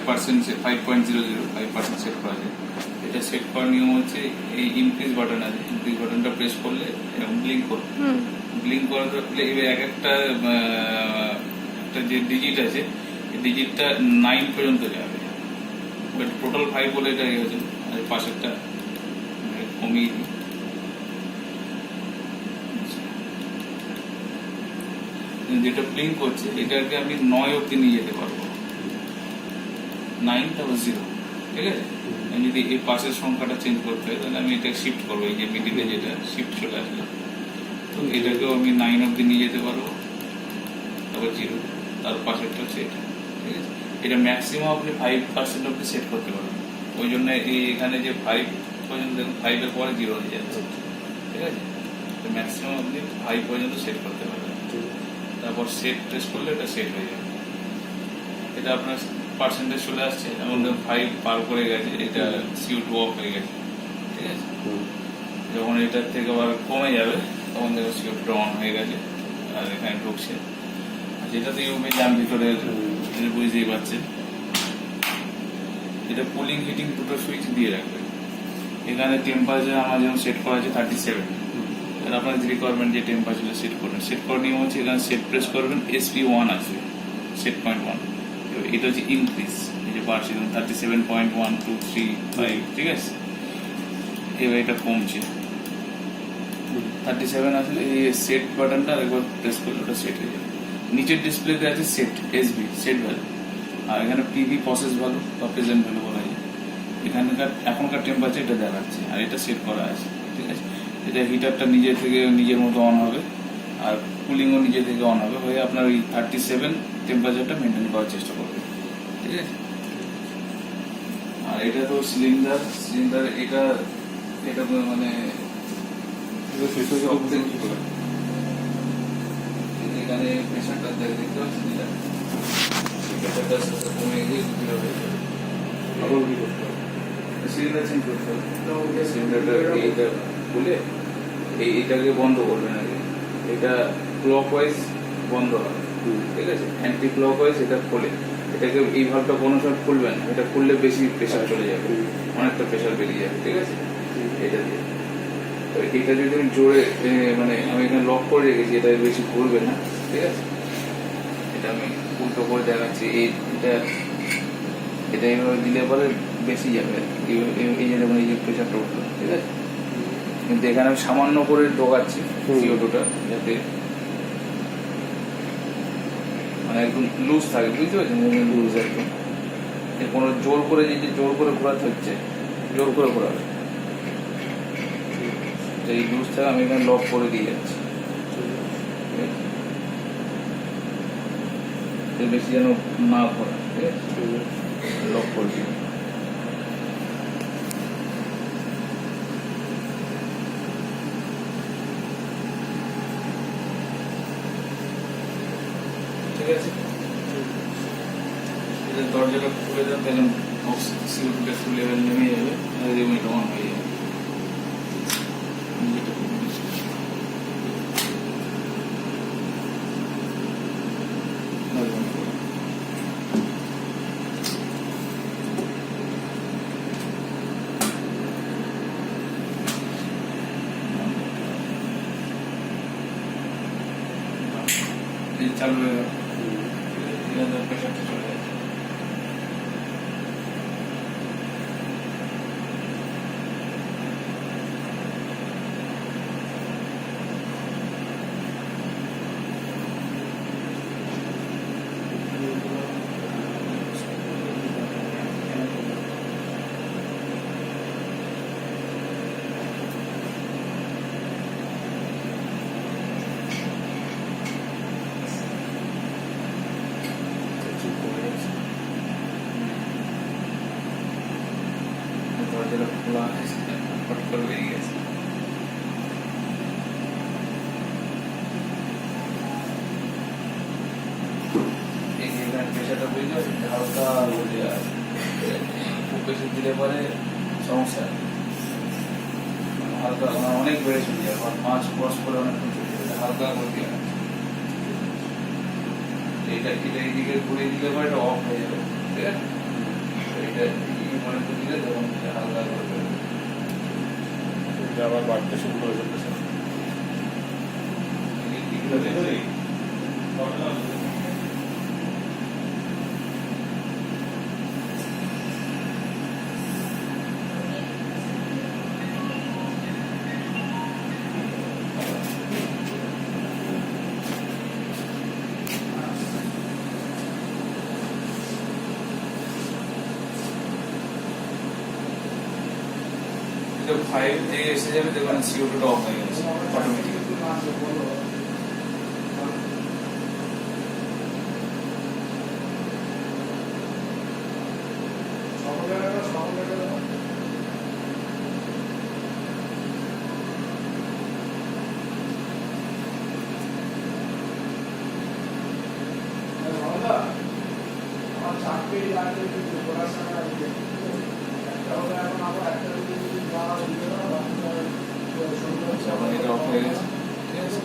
5.00 set করা যায়। এটা সেট করার নিয়ম হচ্ছে এই ইনক্রিজ বাটন আছে, ইনক্রিজ বাটনটা প্রেস করলে এরকম ব্লিঙ্ক করবে। ব্লিঙ্ক করার পরে এবার একটা যে ডিজিট আছে এই ডিজিটটা 9 পর্যন্ত যাবে, বাট টোটাল 5 বলে এটা ইয়ে হচ্ছে। আর পাশেরটা কমিয়ে দিই, যেটা ব্লিঙ্ক করছে এটাকে আমি 9 অব্দি নিয়ে যেতে পারবো, 9 তারপর 0। ঠিক আছে, আমি যদি এই পাশের সংখ্যাটা চেঞ্জ করতে হয় তাহলে আমি এটা শিফট করবো, এই যে মিডিলে যেটা শিফট চলে আসলো, তো এটাকেও আমি 9 অব্দি নিয়ে যেতে পারবো, তারপর 0, তার পাশেরটা হচ্ছে এটা। ঠিক আছে, এটা ম্যাক্সিমাম আপনি 5% অব্দি সেট করতে পারবেন। ওই জন্য এই এখানে যে 5 পর্যন্ত দেখুন, 5 এর পরে 0 হয়ে যাচ্ছে। ঠিক আছে, ম্যাক্সিমাম আপনি 5 পর্যন্ত সেট করতে পারবেন। তারপর সেট প্রেস করলে এটা সেট হয়ে যাবে। এটা আপনার পার্সেন্টেজ চলে আসছে, এমন 5 পার করে গেছে, এটা CO2 অফ হয়ে গেছে। ঠিক আছে, যখন এটার থেকে আবার কমে যাবে তখন দেখো CO2 অন হয়ে গেছে আর এখানে ঢুকছে। যেটাতে ইউভি ল্যাম্প ভিতরে বুঝতেই পারছেন। এটা কুলিং হিটিং দুটো সুইচ দিয়ে রাখবে। এখানে টেম্পারেচার আমার যেমন সেট করা আছে 37, আর আপনার রিকোয়ারমেন্ট যে টেম্পারেচার সেট করবেন, সেট করার নিয়ম হচ্ছে এখানে সেট প্রেস করবেন, SP1 আছে সেট পয়েন্ট 1, এটা হচ্ছে ইনক্রিজ, এই যে বাড়ছে 37.1235। ঠিক আছে, এবার এটা কমছে 37 আসলে এই সেট বাটনটা একবার প্রেস করলে ওটা সেট হয়ে যাবে। নিচের ডিসপ্লেতে আছে সেট SB সেট ভ্যালু, আর এখানে PV প্রসেস ভ্যালু বা প্রেজেন্ট ভ্যালু বলা যায়। এখানকার এখনকার টেম্পারেচার এটা দেখাচ্ছে আর এটা সেট করা আছে। ঠিক আছে, এটা হিটারটা নিজে থেকে নিজের মতো অন হবে আর কুলিংও নিজে থেকে অন হবে, হয়ে আপনার ওই 37 টেম্পারেচারটা মেনটেন করার চেষ্টা করবে। ঠিক আছে, আর এটা তো সিলিন্ডার এটা এটা মানে এখানে প্রেশারটা দেখতে পাচ্ছেন, প্রেশারটা কমে গিয়ে সিলিন্ডার চেঞ্জ করতে হবে। সিলিন্ডারটা এইটা খুলে এইটাকে বন্ধ করবেন আগে, এটা ক্লকওয়াইজ বন্ধ হবে। ঠিক আছে, অ্যান্টি ক্লকওয়াইজ এটা খোলে, এটাকে এই ভাবটা কোনো সময় খুলবেন না, এটা খুললে বেশি প্রেশার চলে যাবে, অনেকটা প্রেশার বেরিয়ে যাবে। ঠিক আছে, এটা দিয়ে এটা যদি আমি জোরে মানে আমি এখানে লক করে রেখেছি, এটা বেশি ঘুরবে না। ঠিক আছে, এটা আমি উল্টো করে দেখাচ্ছি, এটা এইভাবে দিলে পরে বেশি যাবে, এই যে দেখুন এই যে প্রেশারটা উঠলো। ঠিক আছে, কিন্তু এখানে আমি সামান্য করে ঢোকাচ্ছি CO2টা, যাতে মানে একদম লুজ থাকে। বুঝতে পারছেন, লুজ একদম, কোনো জোর করে জোর করে ঘোরাতে হচ্ছে, জোর করে ঘোরাবে, এই লুজটা আমি এখানে লক করে দিয়ে যাচ্ছি, বেশি যেন না ঘোরা। ঠিক আছে, লক করে দিই। ঠিক আছে, দরজাটা খুলে দেন, তাহলে CO2টা ফুল লেভেল নেমে যাবে, এটা অন হয়ে যাবে। চালু হয়ে গেল, প্রেশারটা চলে যাচ্ছে। দরজাটা খোলা আছে, ফট করে বেরিয়ে গেছে। এই যে এখানে প্রেশারটা বুঝতে পারছেন, হালকা বলে খুব বেশি দিলে পরে সমস্যা, হালকা অনেক বেড়ে চলে যায়, 5 ক্রস করে অনেক চলে যাবে, হালকা করে দিয়ে এটা এইদিকে ঘুরিয়ে দিলে পরে এটা অফ হয়ে যাবে। ঠিক আছে, এটা মনে করে দিলে তখন হালকা করবে। আবার বাড়তে শুরু করে চলতেছে। এটা 5 দিয়ে এসে যাবে, দেখবেন CO2 টা অফ হয়ে গেছে অটোমেটিক্যালি। এটা অফ হয়ে গেছে, ঠিক আছে।